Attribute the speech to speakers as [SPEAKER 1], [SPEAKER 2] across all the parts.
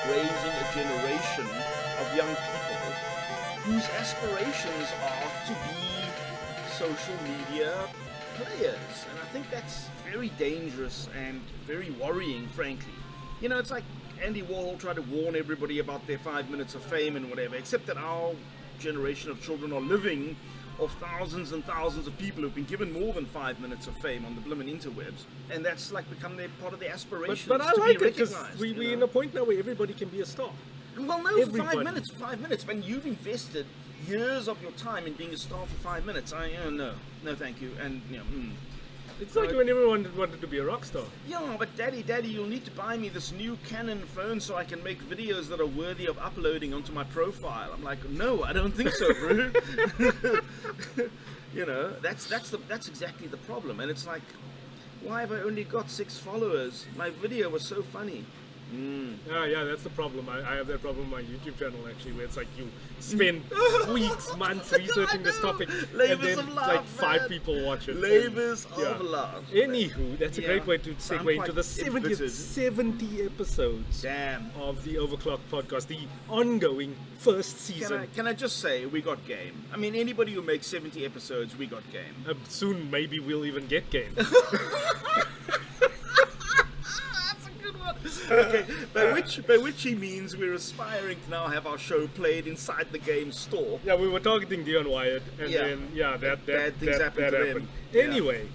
[SPEAKER 1] raising a generation of young people whose aspirations are to be social media players. And I think that's very dangerous and very worrying, frankly. You know, it's like Andy Warhol tried to warn everybody about their 5 minutes of fame and whatever, except that our generation of children are living of thousands and thousands of people who've been given more than 5 minutes of fame on the blimmin' interwebs, and that's like become their part of their aspirations.
[SPEAKER 2] But I
[SPEAKER 1] to
[SPEAKER 2] like
[SPEAKER 1] be
[SPEAKER 2] it because
[SPEAKER 1] recognized,
[SPEAKER 2] we're in a point now where everybody can be a star.
[SPEAKER 1] Well, no, for
[SPEAKER 2] Everybody.
[SPEAKER 1] 5 minutes. When you've invested years of your time in being a star for 5 minutes, no, thank you. And
[SPEAKER 2] It's like when everyone wanted to be a rock star.
[SPEAKER 1] yeah, but daddy, you'll need to buy me this new Canon phone so I can make videos that are worthy of uploading onto my profile. I'm like, no, I don't think so, bro. You know, that's exactly the problem. And it's like, why have I only got 6 followers? My video was so funny.
[SPEAKER 2] Yeah, that's the problem. I have that problem on my YouTube channel actually, where it's like you spend weeks, months researching this topic,
[SPEAKER 1] Labors
[SPEAKER 2] and
[SPEAKER 1] of
[SPEAKER 2] then
[SPEAKER 1] love,
[SPEAKER 2] like 5
[SPEAKER 1] man.
[SPEAKER 2] people watch it.
[SPEAKER 1] Labors
[SPEAKER 2] And,
[SPEAKER 1] of love.
[SPEAKER 2] Anywho, that's a great way to
[SPEAKER 1] I'm
[SPEAKER 2] segue into
[SPEAKER 1] quite
[SPEAKER 2] the 70th,
[SPEAKER 1] embittered.
[SPEAKER 2] 70 episodes
[SPEAKER 1] Damn.
[SPEAKER 2] of the Overclocked podcast, the ongoing first season.
[SPEAKER 1] Can I just say, we got game. I mean, anybody who makes 70 episodes, we got game.
[SPEAKER 2] Soon, maybe we'll even get game.
[SPEAKER 1] Okay, by which he means we're aspiring to now have our show played inside the game store.
[SPEAKER 2] Yeah, we were targeting Dion Wyatt, and then that
[SPEAKER 1] bad things happened to them. Yeah.
[SPEAKER 2] Anyway,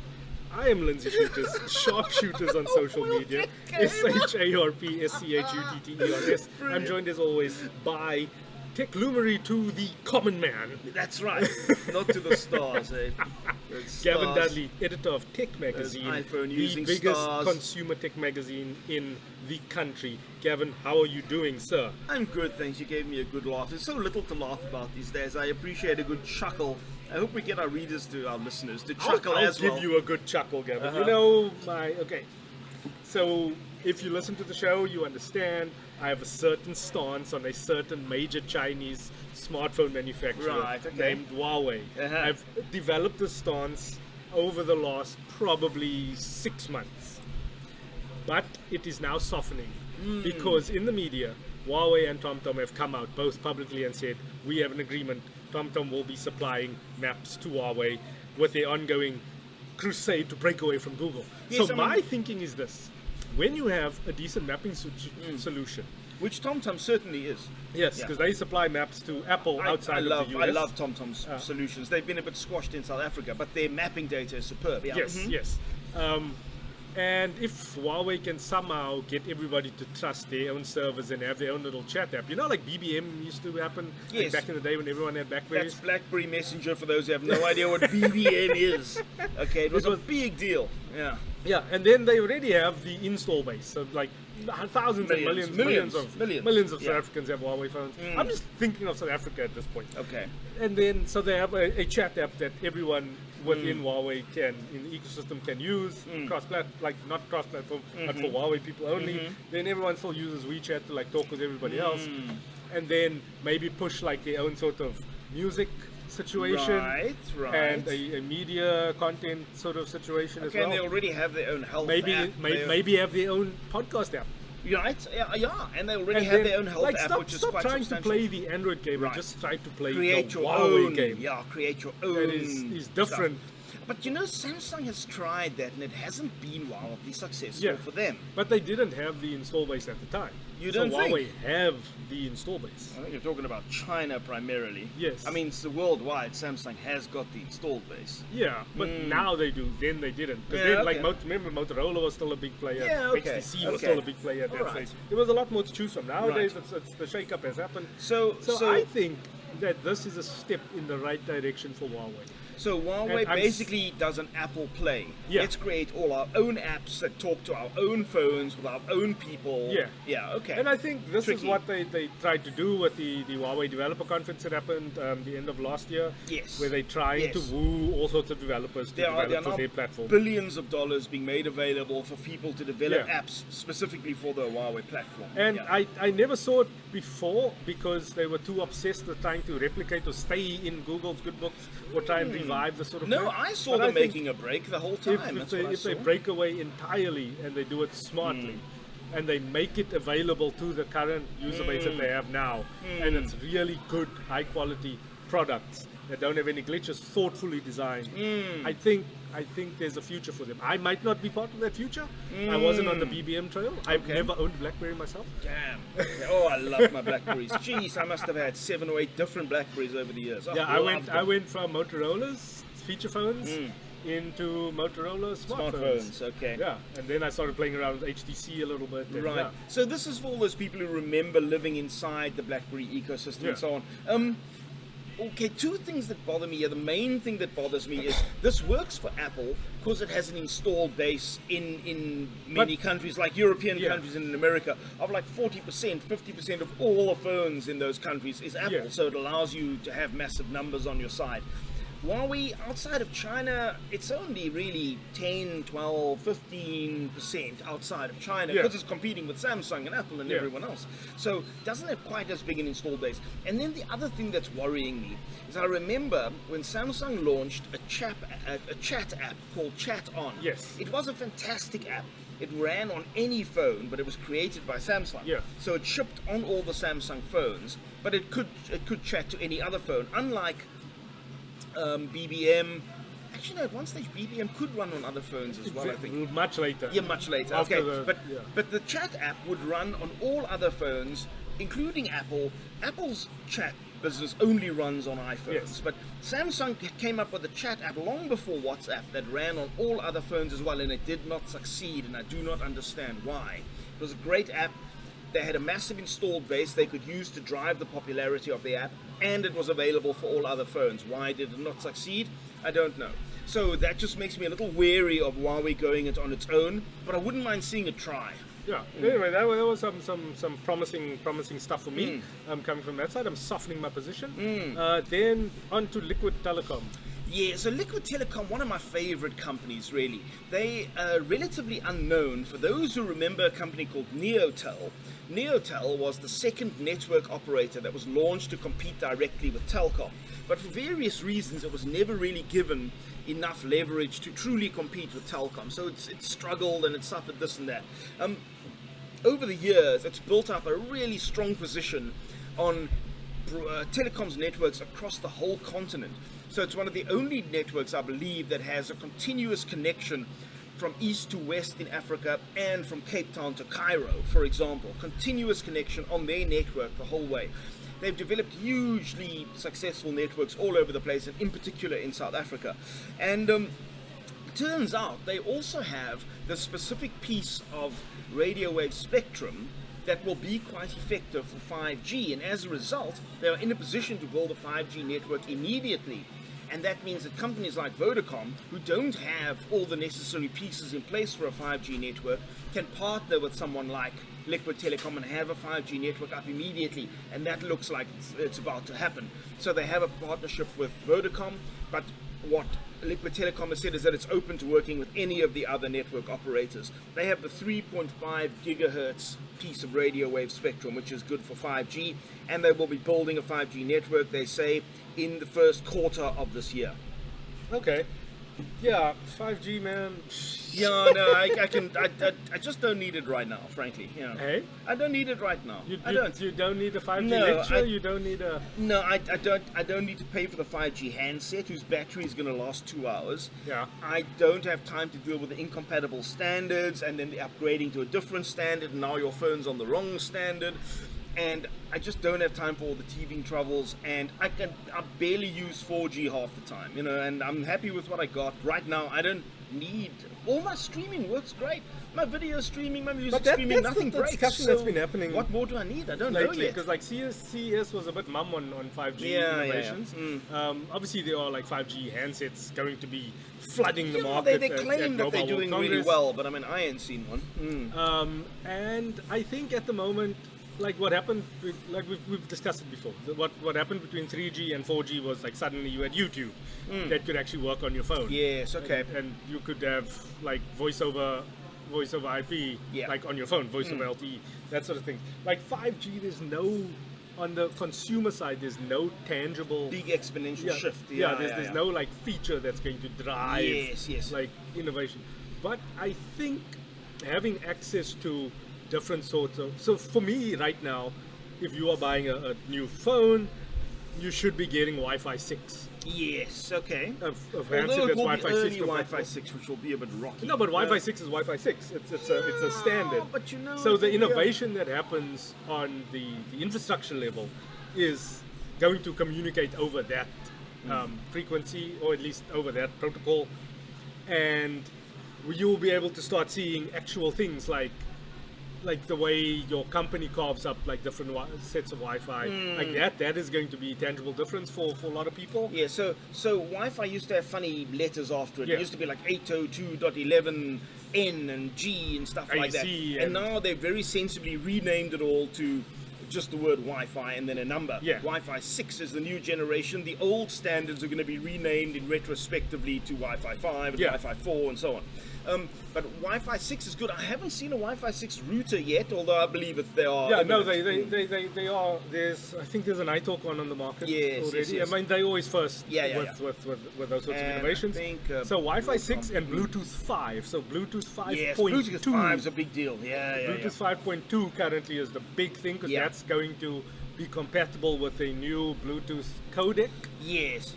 [SPEAKER 2] I am Lindsey Schutters, Sharpshooters on social media, SHARPSCHUTTERS. I'm joined as always by Techlumery to the common man,
[SPEAKER 1] That's right, not to the stars, eh?
[SPEAKER 2] Gavin
[SPEAKER 1] Stars.
[SPEAKER 2] Dudley, editor of Tech Magazine,
[SPEAKER 1] iPhone
[SPEAKER 2] the
[SPEAKER 1] using
[SPEAKER 2] biggest
[SPEAKER 1] stars.
[SPEAKER 2] consumer tech magazine in the country. Gavin, how are you doing, sir?
[SPEAKER 1] I'm good, thanks. You gave me a good laugh. There's so little to laugh about these days. I appreciate a good chuckle. I hope we get our listeners to chuckle
[SPEAKER 2] I'll
[SPEAKER 1] as well.
[SPEAKER 2] give you a good chuckle, Gavin. You know, okay. So, if you listen to the show, you understand I have a certain stance on a certain major Chinese smartphone manufacturer
[SPEAKER 1] Right, okay.
[SPEAKER 2] named Huawei. I've developed this stance over the last probably 6 months. But it is now softening because in the media, Huawei and TomTom have come out both publicly and said, we have an agreement. TomTom will be supplying maps to Huawei with their ongoing crusade to break away from Google.
[SPEAKER 1] Yes,
[SPEAKER 2] so
[SPEAKER 1] I
[SPEAKER 2] my
[SPEAKER 1] mean-
[SPEAKER 2] thinking is this. When you have a decent mapping solution,
[SPEAKER 1] Which TomTom certainly is.
[SPEAKER 2] yes,
[SPEAKER 1] Yeah.
[SPEAKER 2] because they supply maps to Apple outside of the US.
[SPEAKER 1] I love TomTom's solutions. They've been a bit squashed in South Africa, but their mapping data is superb. Yeah.
[SPEAKER 2] Yes, yes. And if Huawei can somehow get everybody to trust their own servers and have their own little chat app, you know, like BBM used to happen like
[SPEAKER 1] Yes.
[SPEAKER 2] back in the day when everyone had Blackberries.
[SPEAKER 1] That's BlackBerry Messenger for those who have no idea what BBM is. Okay, it was a big deal. Yeah.
[SPEAKER 2] Yeah, and then they already have the install base of like thousands and millions of
[SPEAKER 1] Yeah.
[SPEAKER 2] South Africans have Huawei phones. I'm just thinking of South Africa at this point.
[SPEAKER 1] Okay.
[SPEAKER 2] And then, so they have a chat app that everyone within Huawei can, in the ecosystem, can use, like not cross-platform, but for Huawei people only. Then everyone still uses WeChat to like talk with everybody else. And then maybe push like their own sort of music situation.
[SPEAKER 1] Right.
[SPEAKER 2] And a media content sort of situation as well.
[SPEAKER 1] And they already have their own health app.
[SPEAKER 2] Maybe have their own podcast app.
[SPEAKER 1] Right? Yeah. And they already
[SPEAKER 2] And
[SPEAKER 1] have
[SPEAKER 2] then,
[SPEAKER 1] their own health
[SPEAKER 2] like,
[SPEAKER 1] app, which is
[SPEAKER 2] stop
[SPEAKER 1] quite
[SPEAKER 2] trying
[SPEAKER 1] substantial.
[SPEAKER 2] to play the Android game
[SPEAKER 1] Right.
[SPEAKER 2] and just try to play
[SPEAKER 1] Create
[SPEAKER 2] the
[SPEAKER 1] your
[SPEAKER 2] Huawei
[SPEAKER 1] own
[SPEAKER 2] game.
[SPEAKER 1] Yeah, create your own.
[SPEAKER 2] That is different.
[SPEAKER 1] stuff. But you know, Samsung has tried that, and it hasn't been wildly successful
[SPEAKER 2] Yeah.
[SPEAKER 1] for them.
[SPEAKER 2] But they didn't have the install base at the time.
[SPEAKER 1] You
[SPEAKER 2] so
[SPEAKER 1] don't
[SPEAKER 2] Huawei
[SPEAKER 1] think?
[SPEAKER 2] have the install base.
[SPEAKER 1] I think you're talking about China primarily.
[SPEAKER 2] Yes.
[SPEAKER 1] I mean, it's the worldwide. Samsung has got the installed base.
[SPEAKER 2] Yeah, but now they do. Then they didn't. Because
[SPEAKER 1] Yeah,
[SPEAKER 2] then, like,
[SPEAKER 1] okay.
[SPEAKER 2] remember Motorola was still a big player.
[SPEAKER 1] Yeah, okay,
[SPEAKER 2] HTC was
[SPEAKER 1] okay.
[SPEAKER 2] still a big player at that
[SPEAKER 1] Alright.
[SPEAKER 2] stage. There was a lot more to choose from. Nowadays,
[SPEAKER 1] Right.
[SPEAKER 2] it's the shake-up has happened.
[SPEAKER 1] So
[SPEAKER 2] I think that this is a step in the right direction for Huawei.
[SPEAKER 1] So Huawei
[SPEAKER 2] And I'm
[SPEAKER 1] basically does an Apple Play.
[SPEAKER 2] Yeah.
[SPEAKER 1] Let's create all our own apps that talk to our own phones with our own people.
[SPEAKER 2] Yeah.
[SPEAKER 1] Yeah, okay.
[SPEAKER 2] And I think this is
[SPEAKER 1] Tricky.
[SPEAKER 2] what they tried to do with the Huawei developer conference that happened the end of last year.
[SPEAKER 1] Yes.
[SPEAKER 2] Where they tried to
[SPEAKER 1] Yes.
[SPEAKER 2] woo all sorts of developers to
[SPEAKER 1] there are
[SPEAKER 2] develop for
[SPEAKER 1] now
[SPEAKER 2] their platform.
[SPEAKER 1] billions of dollars being made available for people to develop
[SPEAKER 2] Yeah.
[SPEAKER 1] apps specifically for the Huawei platform.
[SPEAKER 2] And
[SPEAKER 1] Yeah.
[SPEAKER 2] I never saw it before because they were too obsessed with trying to replicate or stay in Google's good books or try and revive the sort of
[SPEAKER 1] No,
[SPEAKER 2] thing.
[SPEAKER 1] I saw
[SPEAKER 2] But
[SPEAKER 1] them
[SPEAKER 2] think
[SPEAKER 1] making a break the whole time.
[SPEAKER 2] if
[SPEAKER 1] That's
[SPEAKER 2] they
[SPEAKER 1] what I
[SPEAKER 2] if they
[SPEAKER 1] saw.
[SPEAKER 2] break away entirely and they do it smartly, and they make it available to the current user base that they have now, and it's really good, high quality products that don't have any glitches, thoughtfully designed. I think there's a future for them. I might not be part of that future. I wasn't on the BBM trail. I've never owned BlackBerry myself.
[SPEAKER 1] Damn. Oh, I love my Blackberries. Jeez, I must have had 7 or 8 different Blackberries over the years. Oh,
[SPEAKER 2] Yeah, I went from Motorola's feature phones into Motorola smartphones.
[SPEAKER 1] Okay.
[SPEAKER 2] Yeah, and then I started playing around with HTC a little bit. And
[SPEAKER 1] Right.
[SPEAKER 2] yeah.
[SPEAKER 1] So this is for all those people who remember living inside the BlackBerry ecosystem and so on. Okay, 2 things that bother me here. The main thing that bothers me is this works for Apple because it has an installed base in many countries, like European countries and in America, of like 40%, 50% of all the phones in those countries is Apple.
[SPEAKER 2] Yeah.
[SPEAKER 1] So it allows you to have massive numbers on your side. Huawei, outside of China, it's only really 10, 12, 15% outside of China because it's competing with Samsung and Apple and everyone else. So it doesn't have quite as big an install base. And then the other thing that's worrying me is I remember when Samsung launched a chat app called Chat On.
[SPEAKER 2] Yes.
[SPEAKER 1] It was a fantastic app. It ran on any phone, but it was created by Samsung.
[SPEAKER 2] Yeah.
[SPEAKER 1] So it shipped on all the Samsung phones, but it could chat to any other phone, unlike BBM. Actually, no, at one stage BBM could run on other phones as well, I think.
[SPEAKER 2] Much later.
[SPEAKER 1] Yeah, much later.
[SPEAKER 2] After
[SPEAKER 1] Okay, but the chat app would run on all other phones, including Apple. Apple's chat business only runs on iPhones,
[SPEAKER 2] Yes.
[SPEAKER 1] but Samsung came up with a chat app long before WhatsApp that ran on all other phones as well, and it did not succeed, and I do not understand why. It was a great app. They had a massive installed base they could use to drive the popularity of the app, and it was available for all other phones. Why did it not succeed? I don't know. So that just makes me a little wary of Huawei going it on its own, but I wouldn't mind seeing it try.
[SPEAKER 2] Yeah. Anyway, that was some promising stuff for me. Coming from that side, I'm softening my position. Then on to Liquid Telecom.
[SPEAKER 1] Yeah, so Liquid Telecom, one of my favorite companies, really. They are relatively unknown. For those who remember a company called Neotel, Neotel was the second network operator that was launched to compete directly with Telkom. But for various reasons, it was never really given enough leverage to truly compete with Telkom. So it struggled and it suffered this and that. Over the years, it's built up a really strong position on telecoms networks across the whole continent. So it's one of the only networks, I believe, that has a continuous connection from east to west in Africa and from Cape Town to Cairo, for example. Continuous connection on their network the whole way. They've developed hugely successful networks all over the place, and in particular in South Africa. And turns out they also have the specific piece of radio wave spectrum that will be quite effective for 5G, and as a result, they are in a position to build a 5G network immediately. And that means that companies like Vodacom, who don't have all the necessary pieces in place for a 5G network, can partner with someone like Liquid Telecom and have a 5G network up immediately, and that looks like it's about to happen. So they have a partnership with Vodacom, but what Liquid Telecom has said is that it's open to working with any of the other network operators. They have the 3.5 gigahertz piece of radio wave spectrum, which is good for 5G, and they will be building a 5G network, they say, in the first quarter of this year.
[SPEAKER 2] Okay. Yeah, 5G, man.
[SPEAKER 1] Yeah, no, I just don't need it right now, frankly. You know.
[SPEAKER 2] Hey?
[SPEAKER 1] I don't need it right now.
[SPEAKER 2] You
[SPEAKER 1] don't
[SPEAKER 2] need a 5G
[SPEAKER 1] No,
[SPEAKER 2] lecture. You don't need a.
[SPEAKER 1] No, I don't need to pay for the 5G handset whose battery is going to last 2 hours.
[SPEAKER 2] Yeah.
[SPEAKER 1] I don't have time to deal with the incompatible standards and then the upgrading to a different standard, and now your phone's on the wrong standard. And I just don't have time for all the teething troubles, and I barely use 4G half the time, you know, and I'm happy with what I got. Right now, I don't need, all my streaming works great. My video streaming, my music streaming, nothing
[SPEAKER 2] the
[SPEAKER 1] breaks.
[SPEAKER 2] discussion that's been happening.
[SPEAKER 1] What more do I need? I don't know
[SPEAKER 2] Lately,
[SPEAKER 1] yet.
[SPEAKER 2] because like CES was a bit mum on 5G innovations. Obviously, there are like 5G handsets going to be flooding the market.
[SPEAKER 1] They claim that they're doing really well, but I mean, I ain't seen one.
[SPEAKER 2] And I think at the moment, like what happened, like we've discussed it before. What happened between 3G and 4G was like suddenly you had YouTube that could actually work on your phone.
[SPEAKER 1] Yes, okay.
[SPEAKER 2] And you could have like voice over IP, like on your phone, voice over LTE, that sort of thing. Like 5G, there's no, on the consumer side, there's no tangible
[SPEAKER 1] big exponential shift.
[SPEAKER 2] There's no like feature that's going to drive
[SPEAKER 1] yes.
[SPEAKER 2] like innovation. But I think having access to different sorts of. So for me right now, if you are buying a new phone, you should be getting Wi-Fi 6.
[SPEAKER 1] Yes, okay.
[SPEAKER 2] Of
[SPEAKER 1] Although
[SPEAKER 2] handset
[SPEAKER 1] it
[SPEAKER 2] that's
[SPEAKER 1] will be
[SPEAKER 2] Wi-Fi
[SPEAKER 1] early
[SPEAKER 2] 6
[SPEAKER 1] Wi-Fi
[SPEAKER 2] compatible.
[SPEAKER 1] 6, which will be a bit rocky.
[SPEAKER 2] No, but Wi-Fi 6 is Wi-Fi 6. It's a standard.
[SPEAKER 1] But you know,
[SPEAKER 2] so the
[SPEAKER 1] yeah.
[SPEAKER 2] innovation that happens on the infrastructure level is going to communicate over that frequency, or at least over that protocol, and you'll be able to start seeing actual things like the way your company carves up like different sets of Wi-Fi, like that is going to be a tangible difference for a lot of people.
[SPEAKER 1] Yeah, so Wi-Fi used to have funny letters after it.
[SPEAKER 2] Yeah.
[SPEAKER 1] It used to be like 802.11n and G and stuff like that.
[SPEAKER 2] AC
[SPEAKER 1] And now they very sensibly renamed it all to just the word Wi-Fi and then a number.
[SPEAKER 2] Yeah.
[SPEAKER 1] Wi-Fi 6 is the new generation. The old standards are going to be renamed in retrospectively to Wi-Fi 5 and
[SPEAKER 2] Yeah.
[SPEAKER 1] Wi-Fi 4 and so on. But Wi-Fi 6 is good. I haven't seen a Wi-Fi 6 router yet, although I believe that they are.
[SPEAKER 2] Yeah, no,
[SPEAKER 1] imminent.
[SPEAKER 2] they are. I think there's an iTalk one on the market
[SPEAKER 1] Yes,
[SPEAKER 2] already.
[SPEAKER 1] yes.
[SPEAKER 2] I mean, they always first
[SPEAKER 1] Yeah.
[SPEAKER 2] with those sorts of
[SPEAKER 1] And I
[SPEAKER 2] innovations.
[SPEAKER 1] think,
[SPEAKER 2] So Wi-Fi 6 and Bluetooth 5. So Bluetooth 5.2.
[SPEAKER 1] Yes, Bluetooth 5 is a big deal. Yeah.
[SPEAKER 2] Bluetooth 5.2 currently is the big thing because
[SPEAKER 1] Yeah.
[SPEAKER 2] that's going to be compatible with a new Bluetooth codec.
[SPEAKER 1] Yes.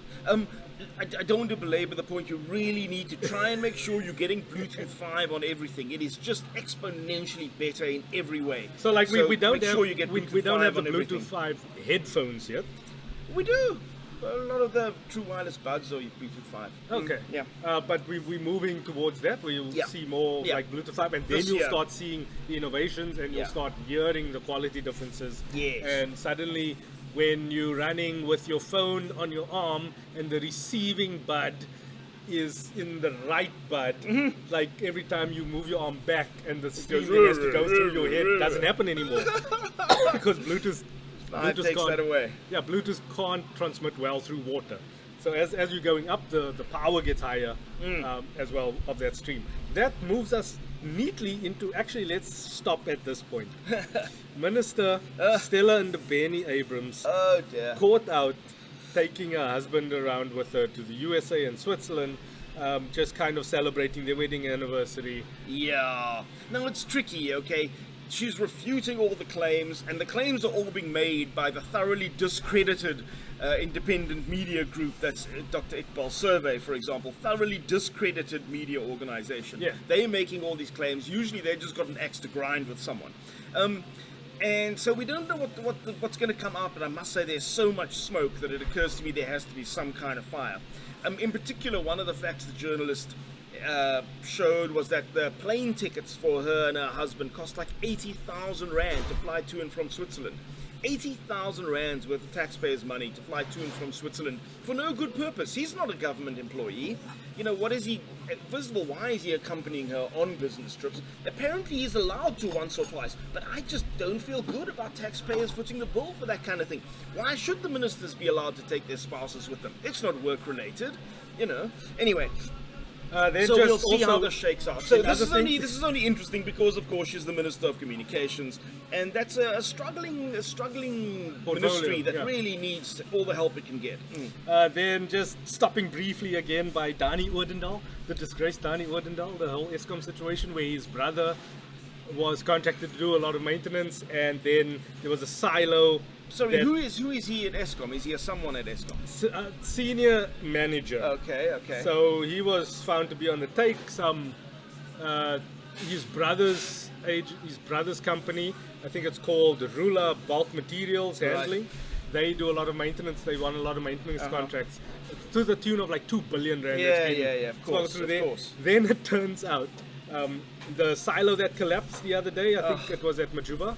[SPEAKER 1] I don't want to belabor the point. You really need to try and make sure you're getting Bluetooth 5 on everything. It is just exponentially better in every way.
[SPEAKER 2] So like we don't
[SPEAKER 1] make
[SPEAKER 2] have
[SPEAKER 1] sure you get
[SPEAKER 2] we
[SPEAKER 1] Bluetooth
[SPEAKER 2] don't
[SPEAKER 1] 5
[SPEAKER 2] have the
[SPEAKER 1] on
[SPEAKER 2] Bluetooth
[SPEAKER 1] everything.
[SPEAKER 2] 5 headphones yet.
[SPEAKER 1] We do. A lot of the true wireless buds are Bluetooth 5.
[SPEAKER 2] Okay.
[SPEAKER 1] Yeah.
[SPEAKER 2] But we're moving towards that. We'll
[SPEAKER 1] Yeah.
[SPEAKER 2] see more
[SPEAKER 1] Yeah.
[SPEAKER 2] like Bluetooth 5, and then
[SPEAKER 1] This
[SPEAKER 2] you'll
[SPEAKER 1] year.
[SPEAKER 2] start seeing the innovations, and
[SPEAKER 1] Yeah.
[SPEAKER 2] you'll start hearing the quality differences.
[SPEAKER 1] Yes.
[SPEAKER 2] And suddenly, when you're running with your phone on your arm and the receiving bud is in the right bud, like every time you move your arm back and the stream that has to go through your head doesn't happen anymore because Bluetooth
[SPEAKER 1] 5 takes that away.
[SPEAKER 2] yeah, Bluetooth can't transmit well through water. So as you're going up, the power gets higher as well of that stream. That moves us neatly into, actually, let's stop at this point. Minister Stella Ndabeni Abrams
[SPEAKER 1] Oh dear.
[SPEAKER 2] caught out taking her husband around with her to the USA and Switzerland, just kind of celebrating their wedding anniversary.
[SPEAKER 1] Yeah. Now it's tricky, okay? She's refuting all the claims, and the claims are all being made by the thoroughly discredited independent media group that's Dr. Iqbal Survey, for example. Thoroughly discredited media organization.
[SPEAKER 2] Yeah.
[SPEAKER 1] They're making all these claims. Usually they've just got an axe to grind with someone. And so we don't know what's going to come out, but I must say there's so much smoke that it occurs to me there has to be some kind of fire. In particular, one of the facts the journalist showed was that the plane tickets for her and her husband cost like 80,000 rand to fly to and from Switzerland. 80,000 rands worth of taxpayers' money to fly to and from Switzerland for no good purpose. He's not a government employee. You know, what is he? First of all, why is he accompanying her on business trips? Apparently he's allowed to once or twice, but I just don't feel good about taxpayers footing the bill for that kind of thing. Why should the ministers be allowed to take their spouses with them? It's not work-related, you know. Anyway,
[SPEAKER 2] Then
[SPEAKER 1] so
[SPEAKER 2] just
[SPEAKER 1] we'll see how
[SPEAKER 2] also-
[SPEAKER 1] this shakes out. So this
[SPEAKER 2] Another
[SPEAKER 1] is
[SPEAKER 2] thing-
[SPEAKER 1] only interesting because, of course, she's the Minister of Communications, and that's a struggling
[SPEAKER 2] Portfolio,
[SPEAKER 1] ministry that
[SPEAKER 2] yeah.
[SPEAKER 1] really needs all the help it can get.
[SPEAKER 2] Then just stopping briefly again by Dani Odendaal, the disgraced Dani Odendaal, the whole Eskom situation where his brother was contracted to do a lot of maintenance, and then there was a silo.
[SPEAKER 1] Sorry,
[SPEAKER 2] that-
[SPEAKER 1] who is he at Eskom? Is he a someone at Eskom?
[SPEAKER 2] Senior manager.
[SPEAKER 1] Okay.
[SPEAKER 2] So he was found to be on the take. His brother's company, I think it's called Rula Bulk Materials Handling. They do a lot of maintenance. They won a lot of maintenance contracts to the tune of like 2 billion rand. that's been
[SPEAKER 1] Yeah, of
[SPEAKER 2] swung
[SPEAKER 1] course,
[SPEAKER 2] through
[SPEAKER 1] of
[SPEAKER 2] there.
[SPEAKER 1] course.
[SPEAKER 2] Then it turns out the silo that collapsed the other day, I think it was at Majuba.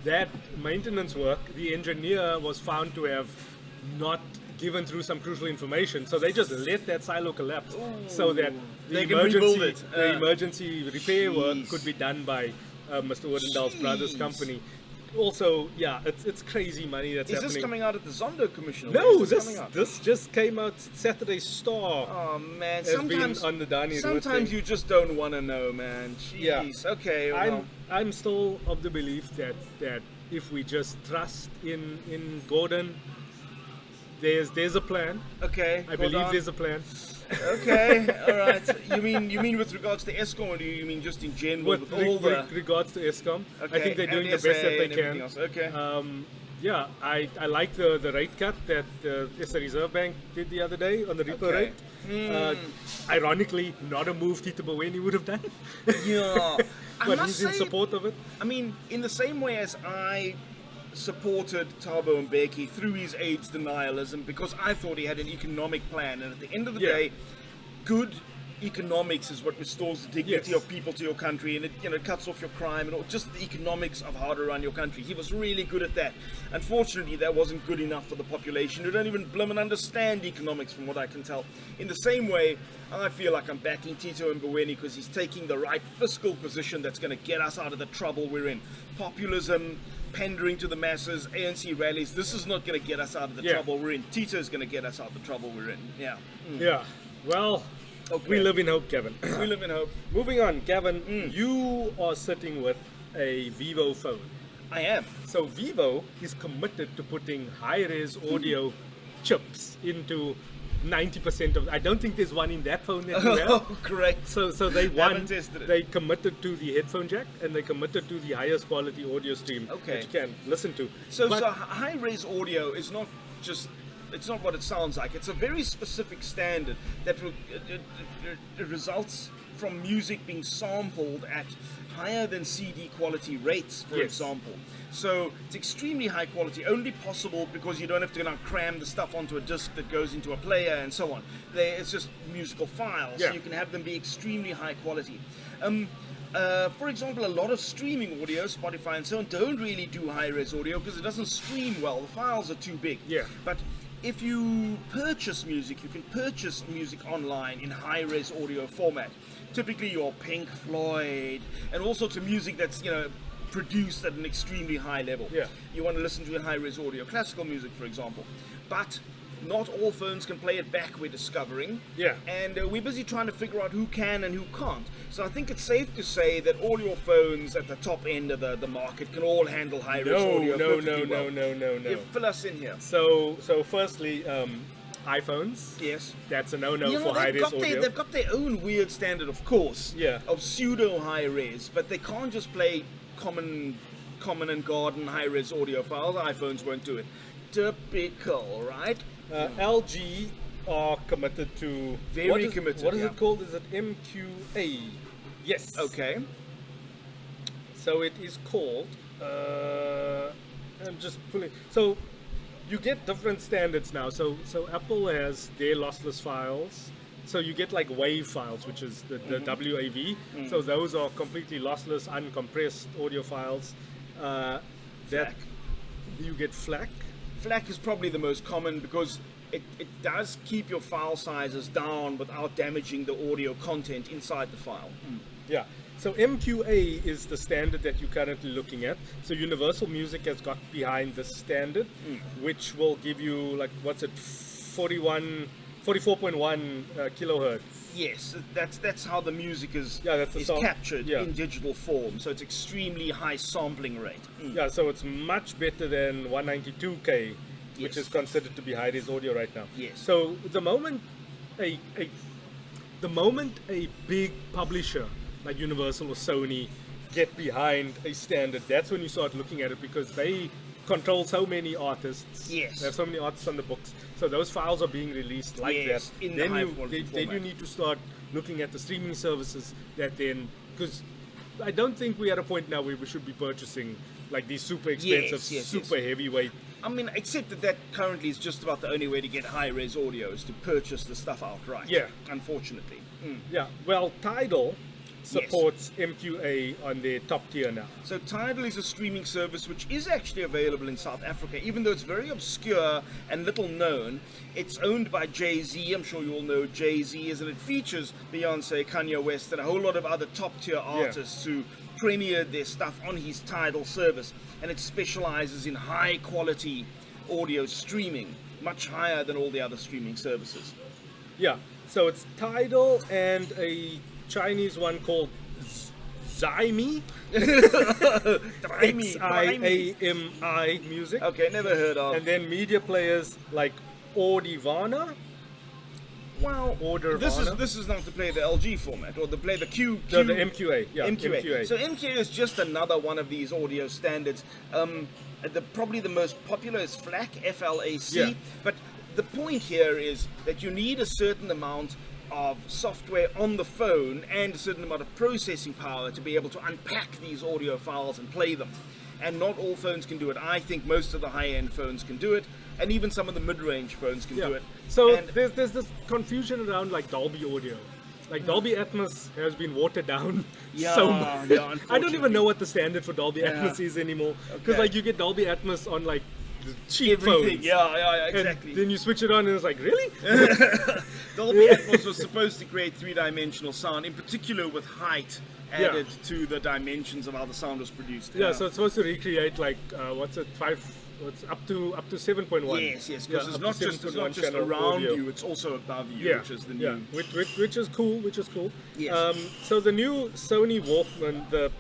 [SPEAKER 2] That maintenance work, the engineer was found to have not given through some crucial information, so they just let that silo collapse so that
[SPEAKER 1] They can rebuild it.
[SPEAKER 2] the emergency repair work
[SPEAKER 1] Jeez.
[SPEAKER 2] could be done by Mr. Odendaal's brother's
[SPEAKER 1] Jeez.
[SPEAKER 2] company. Also, yeah, it's crazy money that's
[SPEAKER 1] Is
[SPEAKER 2] happening.
[SPEAKER 1] this coming out at the Zondo Commission?
[SPEAKER 2] No,
[SPEAKER 1] Where is this coming out?
[SPEAKER 2] this just came out. Saturday Star
[SPEAKER 1] Oh man,
[SPEAKER 2] has been on the Dani Road
[SPEAKER 1] sometimes
[SPEAKER 2] thing.
[SPEAKER 1] you just don't want to know, man. Jeez.
[SPEAKER 2] Yeah.
[SPEAKER 1] Okay. Well,
[SPEAKER 2] I'm still of the belief that if we just trust in Gordon, there's a plan.
[SPEAKER 1] okay.
[SPEAKER 2] I
[SPEAKER 1] hold
[SPEAKER 2] believe
[SPEAKER 1] on.
[SPEAKER 2] there's a plan.
[SPEAKER 1] Okay, all right. You mean with regards to ESCOM, or do you mean just in general with all the?
[SPEAKER 2] regards to ESCOM, I
[SPEAKER 1] Okay,
[SPEAKER 2] think they're
[SPEAKER 1] and
[SPEAKER 2] doing the
[SPEAKER 1] SA
[SPEAKER 2] best that they
[SPEAKER 1] and everything
[SPEAKER 2] can.
[SPEAKER 1] else. Okay.
[SPEAKER 2] Yeah, I like the rate cut that the Reserve Bank did the other day on the repo
[SPEAKER 1] Okay.
[SPEAKER 2] rate. Ironically, not a move Tito Mboweni would have done.
[SPEAKER 1] Yeah. I
[SPEAKER 2] But
[SPEAKER 1] must
[SPEAKER 2] he's in
[SPEAKER 1] say,
[SPEAKER 2] support of it.
[SPEAKER 1] I mean, in the same way as I supported Thabo Mbeki through his AIDS denialism because I thought he had an economic plan, and at the end of the
[SPEAKER 2] Yeah.
[SPEAKER 1] day, good economics is what restores the dignity
[SPEAKER 2] Yes.
[SPEAKER 1] of people to your country, and it cuts off your crime and all, just the economics of how to run your country. He was really good at that. Unfortunately, that wasn't good enough for the population who don't even blimmin' understand economics, from what I can tell. In the same way, I feel like I'm backing Tito Mboweni because he's taking the right fiscal position that's going to get us out of the trouble we're in. Populism, pandering to the masses, ANC rallies, this is not going to get us out of the
[SPEAKER 2] Yeah.
[SPEAKER 1] trouble we're in. Tito's going to get us out of the trouble we're in. Yeah.
[SPEAKER 2] Yeah. Well,
[SPEAKER 1] Okay.
[SPEAKER 2] we live in hope, Kevin.
[SPEAKER 1] We live in hope.
[SPEAKER 2] Moving on, Gavin, you are sitting with a Vivo phone.
[SPEAKER 1] I am.
[SPEAKER 2] So Vivo is committed to putting high-res audio chips into 90% of. I don't think there's one in that phone that you have.
[SPEAKER 1] Oh, correct.
[SPEAKER 2] So they
[SPEAKER 1] Haven't tested it.
[SPEAKER 2] They committed to the headphone jack and they committed to the highest quality audio stream
[SPEAKER 1] Okay.
[SPEAKER 2] that you can listen to.
[SPEAKER 1] So
[SPEAKER 2] But-
[SPEAKER 1] high-res audio is not just, it's not what it sounds like. It's a very specific standard that it results from music being sampled at higher than CD quality rates, for
[SPEAKER 2] Yes.
[SPEAKER 1] example. So it's extremely high quality, only possible because you don't have to now cram the stuff onto a disc that goes into a player and so on. It's just musical files,
[SPEAKER 2] Yeah.
[SPEAKER 1] so you can have them be extremely high quality. For example, a lot of streaming audio, Spotify and so on, don't really do high-res audio because it doesn't stream well. The files are too big.
[SPEAKER 2] Yeah.
[SPEAKER 1] But if you purchase music, you can purchase music online in high-res audio format. Typically your Pink Floyd and all sorts of music that's, produced at an extremely high level.
[SPEAKER 2] Yeah.
[SPEAKER 1] You want to listen to in high-res audio, classical music, for example. But not all phones can play it back, we're discovering.
[SPEAKER 2] Yeah.
[SPEAKER 1] And we're busy trying to figure out who can and who can't. So I think it's safe to say that all your phones at the top end of the market can all handle high-res audio perfectly well.
[SPEAKER 2] No.
[SPEAKER 1] Yeah, fill us in here.
[SPEAKER 2] So firstly, iPhones.
[SPEAKER 1] Yes.
[SPEAKER 2] That's a no-no
[SPEAKER 1] You know,
[SPEAKER 2] for high-res audio.
[SPEAKER 1] they've got their own weird standard, of course,
[SPEAKER 2] Yeah.
[SPEAKER 1] of pseudo high-res, but they can't just play common and garden high-res audio files. iPhones won't do it. Typical, right?
[SPEAKER 2] LG are committed to
[SPEAKER 1] Very committed,
[SPEAKER 2] What is
[SPEAKER 1] yeah.
[SPEAKER 2] it called? Is it MQA? Yes.
[SPEAKER 1] Okay.
[SPEAKER 2] So it is called. I'm just pulling. So you get different standards now. So Apple has their lossless files. So you get like WAV files, which is the WAV. So those are completely lossless, uncompressed audio files. That
[SPEAKER 1] FLAC.
[SPEAKER 2] you get FLAC.
[SPEAKER 1] FLAC is probably the most common because it does keep your file sizes down without damaging the audio content inside the file.
[SPEAKER 2] Yeah. So MQA is the standard that you're currently looking at. So Universal Music has got behind the standard, which will give you like, what's it, 44.1 kilohertz.
[SPEAKER 1] Yes, that's how the music is,
[SPEAKER 2] Yeah, that's the
[SPEAKER 1] is
[SPEAKER 2] sound.
[SPEAKER 1] captured
[SPEAKER 2] Yeah.
[SPEAKER 1] in digital form. So it's extremely high sampling rate.
[SPEAKER 2] Yeah, so it's much better than 192K, which
[SPEAKER 1] Yes.
[SPEAKER 2] is considered to be high-res audio right now.
[SPEAKER 1] Yes.
[SPEAKER 2] So the moment a big publisher like Universal or Sony get behind a standard, that's when you start looking at it because they control so many artists.
[SPEAKER 1] Yes.
[SPEAKER 2] They have so many artists on the books. So those files are being released like
[SPEAKER 1] Yes,
[SPEAKER 2] that.
[SPEAKER 1] in the high quality
[SPEAKER 2] then you
[SPEAKER 1] format.
[SPEAKER 2] need to start looking at the streaming services that then, because I don't think we're at a point now where we should be purchasing like these super expensive,
[SPEAKER 1] Yes.
[SPEAKER 2] super heavyweight.
[SPEAKER 1] I mean, except that currently is just about the only way to get high-res audio is to purchase the stuff outright.
[SPEAKER 2] Yeah.
[SPEAKER 1] Unfortunately.
[SPEAKER 2] Yeah, well, Tidal supports MQA on their top tier now.
[SPEAKER 1] So Tidal is a streaming service which is actually available in South Africa, even though it's very obscure and little known. It's owned by Jay-Z. I'm sure you all know Jay-Z, and it features Beyonce, Kanye West, and a whole lot of other top-tier artists who premiered their stuff on his Tidal service. And it specializes in high-quality audio streaming, much higher than all the other streaming services.
[SPEAKER 2] Yeah, so it's Tidal and a Chinese one called Xiami. Xiami Music.
[SPEAKER 1] Okay, never heard of.
[SPEAKER 2] And then media players like Audivana.
[SPEAKER 1] Well,
[SPEAKER 2] Order of
[SPEAKER 1] this
[SPEAKER 2] Honor.
[SPEAKER 1] is not to play the LG format or to play the Q.
[SPEAKER 2] No, the MQA. Yeah,
[SPEAKER 1] MQA. So MQA is just another one of these audio standards. Probably the most popular is FLAC, FLAC.
[SPEAKER 2] Yeah.
[SPEAKER 1] But the point here is that you need a certain amount of software on the phone and a certain amount of processing power to be able to unpack these audio files and play them. And not all phones can do it. I think most of the high-end phones can do it, and even some of the mid-range phones can do it.
[SPEAKER 2] So
[SPEAKER 1] And-
[SPEAKER 2] there's this confusion around like Dolby audio. Like Dolby Atmos has been watered down
[SPEAKER 1] Yeah,
[SPEAKER 2] so much.
[SPEAKER 1] yeah,
[SPEAKER 2] I don't even know what the standard for Dolby
[SPEAKER 1] Yeah.
[SPEAKER 2] Atmos is anymore. Because
[SPEAKER 1] Okay.
[SPEAKER 2] like you get Dolby Atmos on like the cheap
[SPEAKER 1] everything.
[SPEAKER 2] phones.
[SPEAKER 1] Yeah,
[SPEAKER 2] And
[SPEAKER 1] exactly.
[SPEAKER 2] then you switch it on and it's like, really?
[SPEAKER 1] Dolby Atmos was supposed to create three-dimensional sound, in particular with height added to the dimensions of how the sound was produced.
[SPEAKER 2] Yeah, so it's supposed to recreate like what's up to 7.1.
[SPEAKER 1] yes, because
[SPEAKER 2] Yeah,
[SPEAKER 1] it's
[SPEAKER 2] up
[SPEAKER 1] not
[SPEAKER 2] to
[SPEAKER 1] just
[SPEAKER 2] 7.1 channel
[SPEAKER 1] around
[SPEAKER 2] audio.
[SPEAKER 1] you; it's also above you,
[SPEAKER 2] Yeah,
[SPEAKER 1] which is the
[SPEAKER 2] yeah,
[SPEAKER 1] new.
[SPEAKER 2] which is cool.
[SPEAKER 1] Yes.
[SPEAKER 2] So the new Sony Walkman, the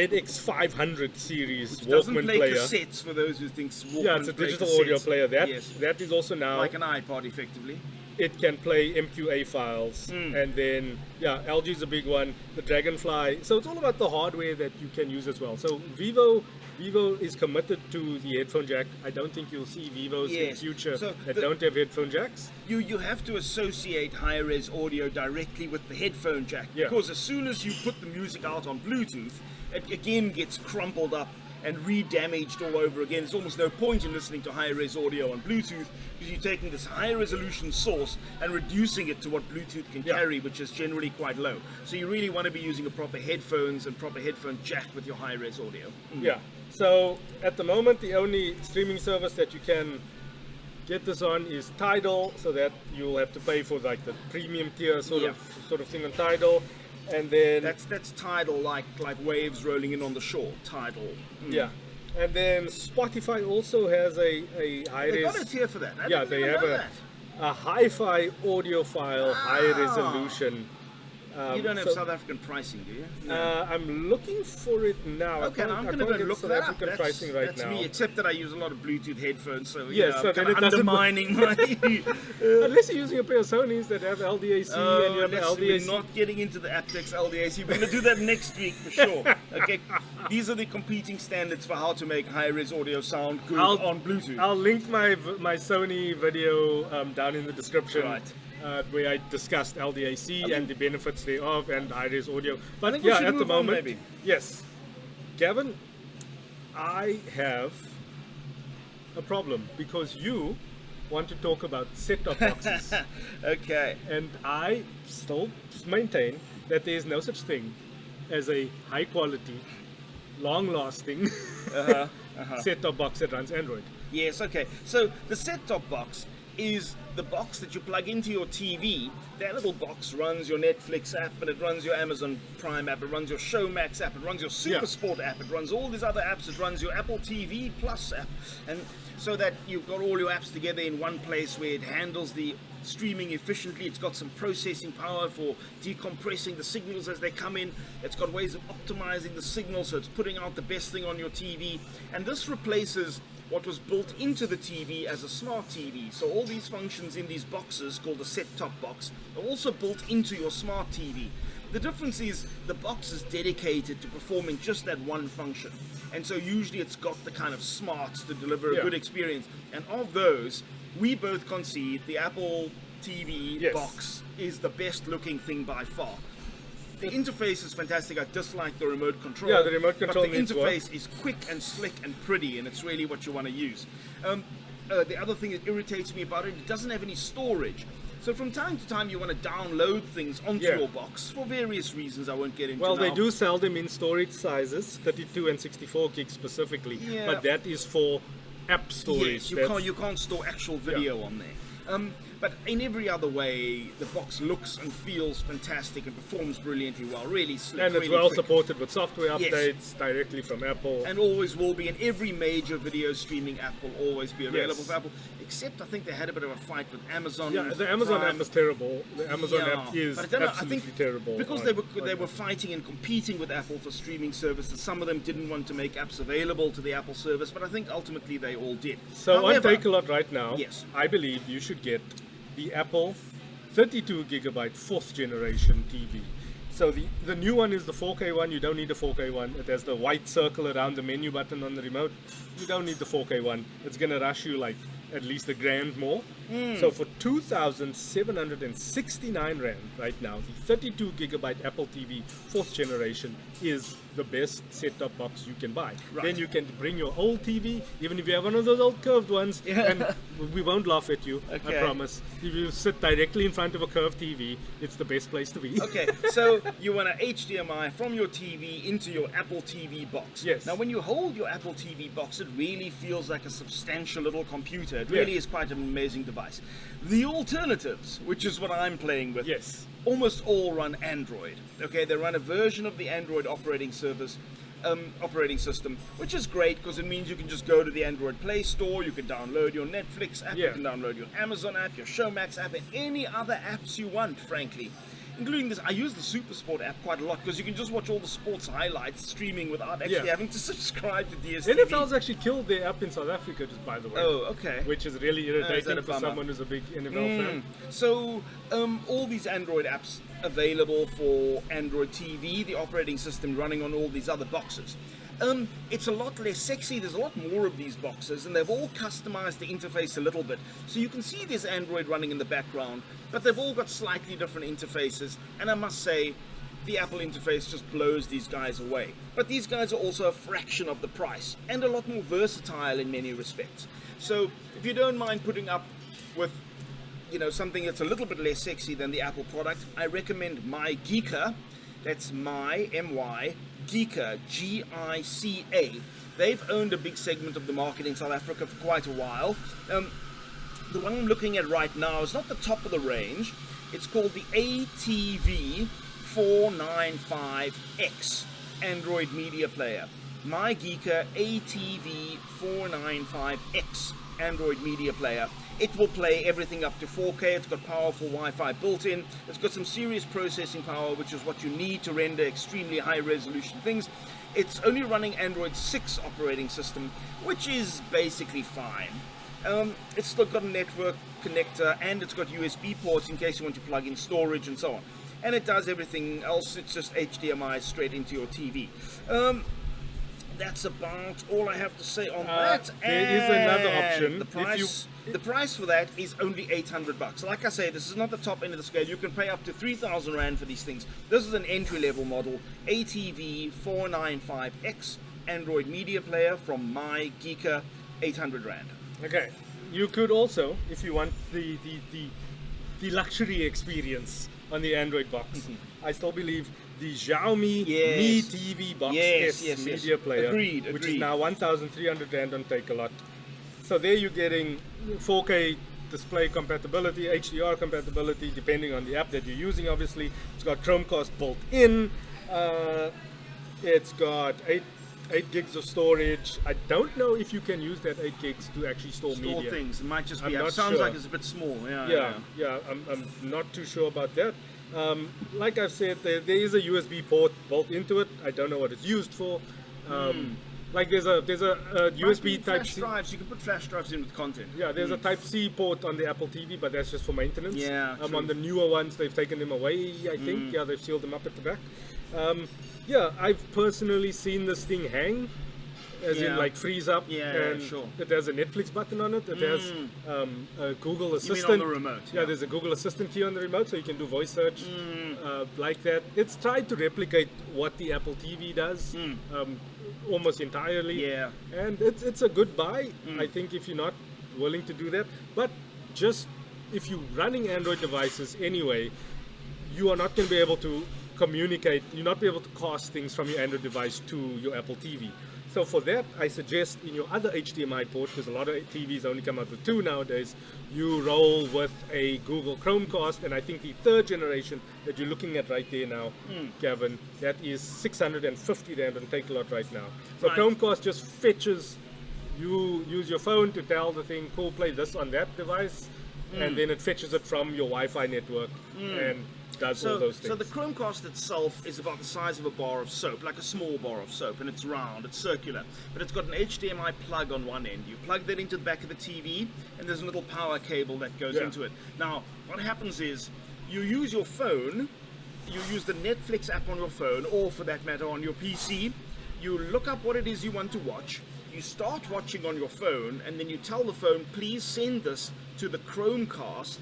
[SPEAKER 2] ZX500 series
[SPEAKER 1] Doesn't
[SPEAKER 2] Walkman
[SPEAKER 1] play
[SPEAKER 2] player.
[SPEAKER 1] cassettes for those who think Walkman
[SPEAKER 2] Yeah, it's a
[SPEAKER 1] play
[SPEAKER 2] digital
[SPEAKER 1] cassettes.
[SPEAKER 2] audio player.
[SPEAKER 1] Yes.
[SPEAKER 2] That is also now.
[SPEAKER 1] Like an iPod, effectively.
[SPEAKER 2] It can play MQA files, and then LG is a big one. The Dragonfly. So it's all about the hardware that you can use as well. So Vivo is committed to the headphone jack. I don't think you'll see Vivos in the
[SPEAKER 1] Yes.
[SPEAKER 2] future
[SPEAKER 1] So
[SPEAKER 2] that
[SPEAKER 1] the-
[SPEAKER 2] don't have headphone jacks.
[SPEAKER 1] You have to associate high-res audio directly with the headphone jack,
[SPEAKER 2] Yeah.
[SPEAKER 1] because as soon as you put the music out on Bluetooth, it again gets crumpled up and re-damaged all over again. There's almost no point in listening to high-res audio on Bluetooth, because you're taking this high-resolution source and reducing it to what Bluetooth can
[SPEAKER 2] Yeah.
[SPEAKER 1] carry, which is generally quite low. So you really want to be using a proper headphones and proper headphone jack with your high-res audio.
[SPEAKER 2] Yeah. So at the moment, the only streaming service that you can get this on is Tidal, so that you'll have to pay for like the premium tier sort of thing on Tidal, and then
[SPEAKER 1] That's tidal, like waves rolling in on the shore. Tidal.
[SPEAKER 2] yeah, and then Spotify also has a
[SPEAKER 1] They got a
[SPEAKER 2] high-res.
[SPEAKER 1] tier for that. I
[SPEAKER 2] Yeah,
[SPEAKER 1] didn't
[SPEAKER 2] they
[SPEAKER 1] even
[SPEAKER 2] have
[SPEAKER 1] know
[SPEAKER 2] a
[SPEAKER 1] that.
[SPEAKER 2] hi-fi audio file, high resolution.
[SPEAKER 1] You don't have
[SPEAKER 2] so-
[SPEAKER 1] South African pricing, do you?
[SPEAKER 2] I'm looking for it now. I
[SPEAKER 1] Okay,
[SPEAKER 2] can't-
[SPEAKER 1] now I'm
[SPEAKER 2] I
[SPEAKER 1] going
[SPEAKER 2] can't
[SPEAKER 1] to
[SPEAKER 2] get
[SPEAKER 1] look
[SPEAKER 2] South
[SPEAKER 1] that up.
[SPEAKER 2] African pricing right
[SPEAKER 1] that's
[SPEAKER 2] now.
[SPEAKER 1] me, except that I use a lot of Bluetooth headphones, so
[SPEAKER 2] Yes, so
[SPEAKER 1] I'm
[SPEAKER 2] then it doesn't
[SPEAKER 1] undermining my...
[SPEAKER 2] Unless you're using a pair of Sonys that have LDAC and you have
[SPEAKER 1] We're
[SPEAKER 2] LDAC.
[SPEAKER 1] not getting into the aptX LDAC. We're going to do that next week for sure. Okay, these are the competing standards for how to make high-res audio sound good on Bluetooth.
[SPEAKER 2] I'll link my Sony video down in the description,
[SPEAKER 1] Right.
[SPEAKER 2] where I discussed LDAC and the benefits thereof and high-res audio. But
[SPEAKER 1] think we
[SPEAKER 2] yeah,
[SPEAKER 1] should
[SPEAKER 2] at the
[SPEAKER 1] move on,
[SPEAKER 2] moment,
[SPEAKER 1] maybe.
[SPEAKER 2] yes. Gavin, I have a problem because you want to talk about set-top boxes,
[SPEAKER 1] Okay.
[SPEAKER 2] and I still maintain that there is no such thing as a high-quality, long-lasting set-top box that runs Android.
[SPEAKER 1] Yes, okay. So the set-top box is the box that you plug into your TV. That little box runs your Netflix app, and it runs your Amazon Prime app, it runs your Showmax app, it runs your Supersport app, it runs all these other apps, it runs your Apple TV Plus app, and so that you've got all your apps together in one place where it handles the streaming efficiently. It's got some processing power for decompressing the signals as they come in. It's got ways of optimizing the signal, so it's putting out the best thing on your TV. And this replaces what was built into the TV as a smart TV. So all these functions in these boxes, called the set-top box, are also built into your smart TV. The difference is the box is dedicated to performing just that one function. And so usually it's got the kind of smarts to deliver a good experience. And of those, we both concede the Apple TV box is the best looking thing by far. The interface is fantastic. I dislike the remote control.
[SPEAKER 2] Yeah, the remote control
[SPEAKER 1] But the
[SPEAKER 2] needs work.
[SPEAKER 1] interface is quick and slick and pretty, and it's really what you want to use. The other thing that irritates me about it doesn't have any storage. So from time to time you want to download things onto your box for various reasons I won't get into
[SPEAKER 2] Well,
[SPEAKER 1] now.
[SPEAKER 2] they do sell them in storage sizes, 32 and 64 gigs specifically,
[SPEAKER 1] Yeah.
[SPEAKER 2] but that is for app storage.
[SPEAKER 1] Yes, you can't store actual video on there. But in every other way, the box looks and feels fantastic and performs brilliantly well. Really slick,
[SPEAKER 2] And it's
[SPEAKER 1] really
[SPEAKER 2] well
[SPEAKER 1] quick.
[SPEAKER 2] supported with software
[SPEAKER 1] Yes.
[SPEAKER 2] updates directly from Apple.
[SPEAKER 1] And always will be, and every major video streaming app will always be available
[SPEAKER 2] Yes.
[SPEAKER 1] for Apple, except I think they had a bit of a fight with Amazon.
[SPEAKER 2] Yeah, the Amazon
[SPEAKER 1] Prime.
[SPEAKER 2] app is terrible. The Amazon
[SPEAKER 1] Yeah,
[SPEAKER 2] app is
[SPEAKER 1] but I don't know, I
[SPEAKER 2] absolutely
[SPEAKER 1] think
[SPEAKER 2] terrible.
[SPEAKER 1] because
[SPEAKER 2] on-
[SPEAKER 1] they were fighting and competing with Apple for streaming services. Some of them didn't want to make apps available to the Apple service, but I think ultimately they all did.
[SPEAKER 2] So
[SPEAKER 1] However,
[SPEAKER 2] on Take-A-Lot right now,
[SPEAKER 1] Yes.
[SPEAKER 2] I believe you should get the Apple 32 gigabyte 4th generation TV. So the new one is the 4K one. You don't need the 4K one. It has the white circle around the menu button on the remote. You don't need the 4K one. It's gonna rush you like at least $1,000 more. So for 2,769 Rand right now, the 32 gigabyte Apple TV 4th generation is the best set-top box you can buy.
[SPEAKER 1] Right.
[SPEAKER 2] Then you can bring your old TV, even if you have one of those old curved ones, and we won't laugh at you,
[SPEAKER 1] Okay.
[SPEAKER 2] I promise. If you sit directly in front of a curved TV, it's the best place to be.
[SPEAKER 1] Okay, so you want an HDMI from your TV into your Apple TV box.
[SPEAKER 2] Yes.
[SPEAKER 1] Now, when you hold your Apple TV box, it really feels like a substantial little computer. It really is quite an amazing device. The alternatives, which is what I'm playing with,
[SPEAKER 2] Yes.
[SPEAKER 1] almost all run Android. Okay, they run a version of the Android operating system, which is great because it means you can just go to the Android Play Store, you can download your Netflix app, you
[SPEAKER 2] Yeah.
[SPEAKER 1] can download your Amazon app, your Showmax app, and any other apps you want, frankly. Including this, I use the SuperSport app quite a lot because you can just watch all the sports highlights streaming without actually having to subscribe to DSTV.
[SPEAKER 2] NFL's actually killed their app in South Africa, just by the way.
[SPEAKER 1] Oh, okay.
[SPEAKER 2] Which is really irritating
[SPEAKER 1] a
[SPEAKER 2] for
[SPEAKER 1] bummer?
[SPEAKER 2] someone who's a big NFL fan.
[SPEAKER 1] So, all these Android apps available for Android TV, the operating system running on all these other boxes. It's a lot less sexy. There's a lot more of these boxes, and they've all customized the interface a little bit. So you can see there's Android running in the background, but they've all got slightly different interfaces. And I must say, the Apple interface just blows these guys away. But these guys are also a fraction of the price, and a lot more versatile in many respects. So if you don't mind putting up with something that's a little bit less sexy than the Apple product, I recommend My Geeker. That's My Geeker, Gica. They've owned a big segment of the market in South Africa for quite a while. The one I'm looking at right now is not the top of the range. It's called the ATV 495X Android Media Player. My Geeker ATV 495X Android Media Player. It will play everything up to 4K. It's got powerful Wi-Fi built in. It's got some serious processing power, which is what you need to render extremely high resolution things. It's only running Android 6 operating system, which is basically fine. It's still got a network connector, and it's got USB ports in case you want to plug in storage and so on. And it does everything else. It's just HDMI straight into your TV. That's about all I have to say on that.
[SPEAKER 2] There is another option.
[SPEAKER 1] The price for that is only $800. Like I say, this is not the top end of the scale. You can pay up to 3,000 Rand for these things. This is an entry-level model, ATV 495X Android Media Player from My Geeker, 800 Rand.
[SPEAKER 2] Okay. You could also, if you want the luxury experience on the Android box, I still believe the Xiaomi Mi TV Box S Media Player,
[SPEAKER 1] Agreed.
[SPEAKER 2] which is now 1,300 Rand on Takealot. So there you're getting 4K display compatibility, HDR compatibility, depending on the app that you're using, obviously. It's got Chromecast built in. It's got 8 gigs of storage. I don't know if you can use that 8 gigs to actually store media.
[SPEAKER 1] Things. It might just be.
[SPEAKER 2] I'm
[SPEAKER 1] It
[SPEAKER 2] not
[SPEAKER 1] sounds
[SPEAKER 2] sure.
[SPEAKER 1] like it's a bit small.
[SPEAKER 2] Yeah, I'm not too sure about that. Like I've said, there is a USB port built into it. I don't know what it's used for. Like there's a USB Type
[SPEAKER 1] flash
[SPEAKER 2] C.
[SPEAKER 1] drives. You can put flash drives in with content.
[SPEAKER 2] Yeah, there's a Type C port on the Apple TV, but that's just for maintenance.
[SPEAKER 1] Yeah, true.
[SPEAKER 2] On the newer ones, they've taken them away, I think. Yeah, they've sealed them up at the back. Yeah, I've personally seen this thing hang, as in like freeze up. And
[SPEAKER 1] sure.
[SPEAKER 2] It has a Netflix button on it. It has a Google Assistant.
[SPEAKER 1] You mean on the remote?
[SPEAKER 2] Yeah, there's a Google Assistant key on the remote, so you can do voice search like that. It's tried to replicate what the Apple TV does. Almost entirely.
[SPEAKER 1] Yeah.
[SPEAKER 2] And it's a good buy, I think, if you're not willing to do that. But just if you're running Android devices anyway, you are not going to be able to communicate, you're not be able to cast things from your Android device to your Apple TV. So for that, I suggest in your other HDMI port, because a lot of TVs only come out with 2 nowadays, you roll with a Google Chromecast, and I think the 3rd generation that you're looking at right there now, Gavin, that is 650 Rand on Takealot right now. So
[SPEAKER 1] Right.
[SPEAKER 2] Chromecast just fetches, you use your phone to tell the thing, cool, play this on that device, and then it fetches it from your Wi-Fi network, and does all those things.
[SPEAKER 1] So the Chromecast itself is about the size of a bar of soap, like a small bar of soap, and it's round, it's circular, but it's got an HDMI plug on one end. You plug that into the back of the TV, and there's a little power cable that goes into it. Now, what happens is, you use your phone, you use the Netflix app on your phone, or for that matter on your PC, you look up what it is you want to watch, you start watching on your phone, and then you tell the phone, please send this to the Chromecast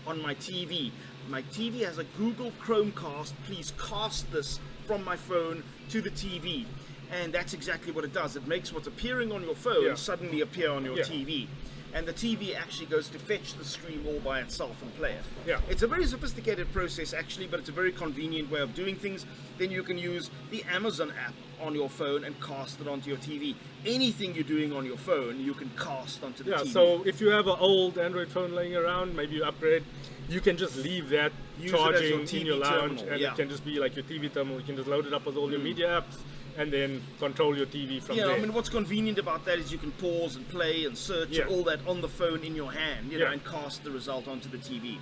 [SPEAKER 1] on my TV. My TV has a Google Chromecast, please cast this from my phone to the TV. And that's exactly what it does. It makes what's appearing on your phone suddenly appear on your TV. And the TV actually goes to fetch the stream all by itself and play it.
[SPEAKER 2] Yeah.
[SPEAKER 1] It's a very sophisticated process actually, but it's a very convenient way of doing things. Then you can use the Amazon app on your phone and cast it onto your TV. Anything you're doing on your phone, you can cast onto the TV.
[SPEAKER 2] Yeah, so if you have an old Android phone laying around, maybe you upgrade, you can just leave that charging in your lounge, and it can just be like your TV terminal. You can just load it up with all your media apps and then control your TV from there.
[SPEAKER 1] I mean, what's convenient about that is you can pause and play and search and all that on the phone in your hand, you know, and cast the result onto the TV.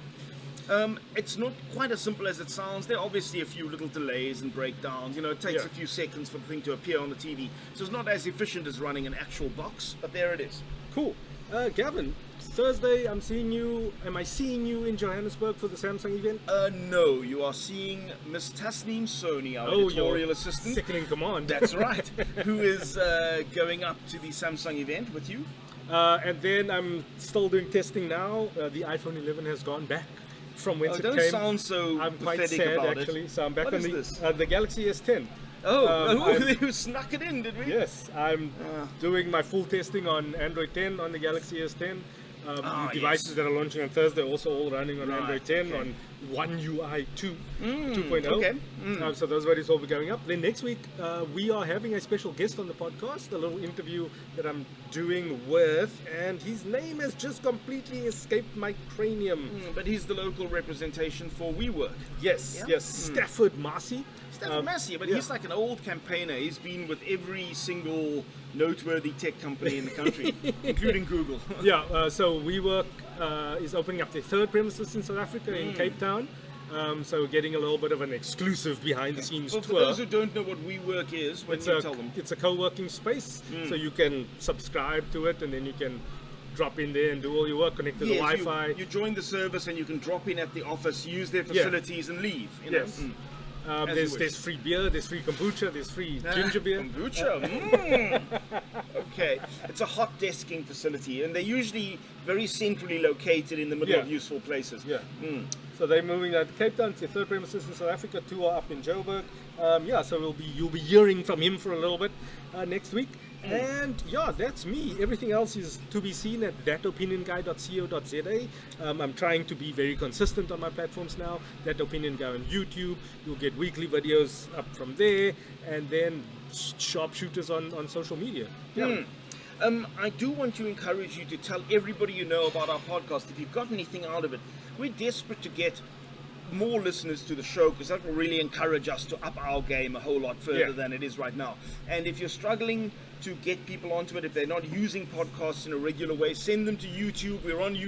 [SPEAKER 1] It's not quite as simple as it sounds. There are obviously a few little delays and breakdowns. You know, it takes a few seconds for the thing to appear on the TV. So it's not as efficient as running an actual box, but there it is.
[SPEAKER 2] Cool. Gavin, Thursday, I'm seeing you. Am I seeing you in Johannesburg for the Samsung event?
[SPEAKER 1] No, you are seeing Miss Tasneem Soni, our editorial assistant.
[SPEAKER 2] Second in command.
[SPEAKER 1] That's right. Who is going up to the Samsung event with you?
[SPEAKER 2] And then I'm still doing testing now. The iPhone 11 has gone back from whence it came.
[SPEAKER 1] Don't sound so
[SPEAKER 2] I'm quite
[SPEAKER 1] pathetic
[SPEAKER 2] sad
[SPEAKER 1] about
[SPEAKER 2] actually.
[SPEAKER 1] it.
[SPEAKER 2] So I'm back
[SPEAKER 1] What
[SPEAKER 2] on
[SPEAKER 1] is
[SPEAKER 2] the Galaxy S10.
[SPEAKER 1] You snuck it in, did we?
[SPEAKER 2] Yes, I'm doing my full testing on Android 10 on the Galaxy S10. The devices that are launching on Thursday are also all running on Android 10 on One UI 2.0.
[SPEAKER 1] Okay.
[SPEAKER 2] So those videos will be going up. Then next week we are having a special guest on the podcast, a little interview that I'm doing with, and his name has just completely escaped my cranium.
[SPEAKER 1] But he's the local representation for WeWork.
[SPEAKER 2] Yes, Stafford Massey.
[SPEAKER 1] Stafford Massey, but he's like an old campaigner. He's been with every single noteworthy tech company in the country, including Google.
[SPEAKER 2] So WeWork is opening up their third premises in South Africa in Cape Town. So getting a little bit of an exclusive behind-the-scenes tour.
[SPEAKER 1] For those who don't know what WeWork is, when you tell them.
[SPEAKER 2] It's a co-working space, so you can subscribe to it, and then you can drop in there and do all your work, connect to the Wi-Fi.
[SPEAKER 1] You join the service and you can drop in at the office, use their facilities and leave. You know?
[SPEAKER 2] There's free beer, there's free kombucha, there's free ginger beer.
[SPEAKER 1] Kombucha? Okay. It's a hot desking facility, and they're usually very centrally located in the middle of useful places.
[SPEAKER 2] So they're moving to Cape Town, to their third premises in South Africa, two are up in Joburg. So you'll be hearing from him for a little bit next week. And that's me. Everything else is to be seen at thatopinionguy.co.za. I'm trying to be very consistent on my platforms now. That Opinion Guy on YouTube. You'll get weekly videos up from there, and then sharpshooters on social media.
[SPEAKER 1] I do want to encourage you to tell everybody you know about our podcast if you've got anything out of it. We're desperate to get more listeners to the show, because that will really encourage us to up our game a whole lot further than it is right now. And if you're struggling to get people onto it, if they're not using podcasts in a regular way, send them to YouTube. We're on YouTube.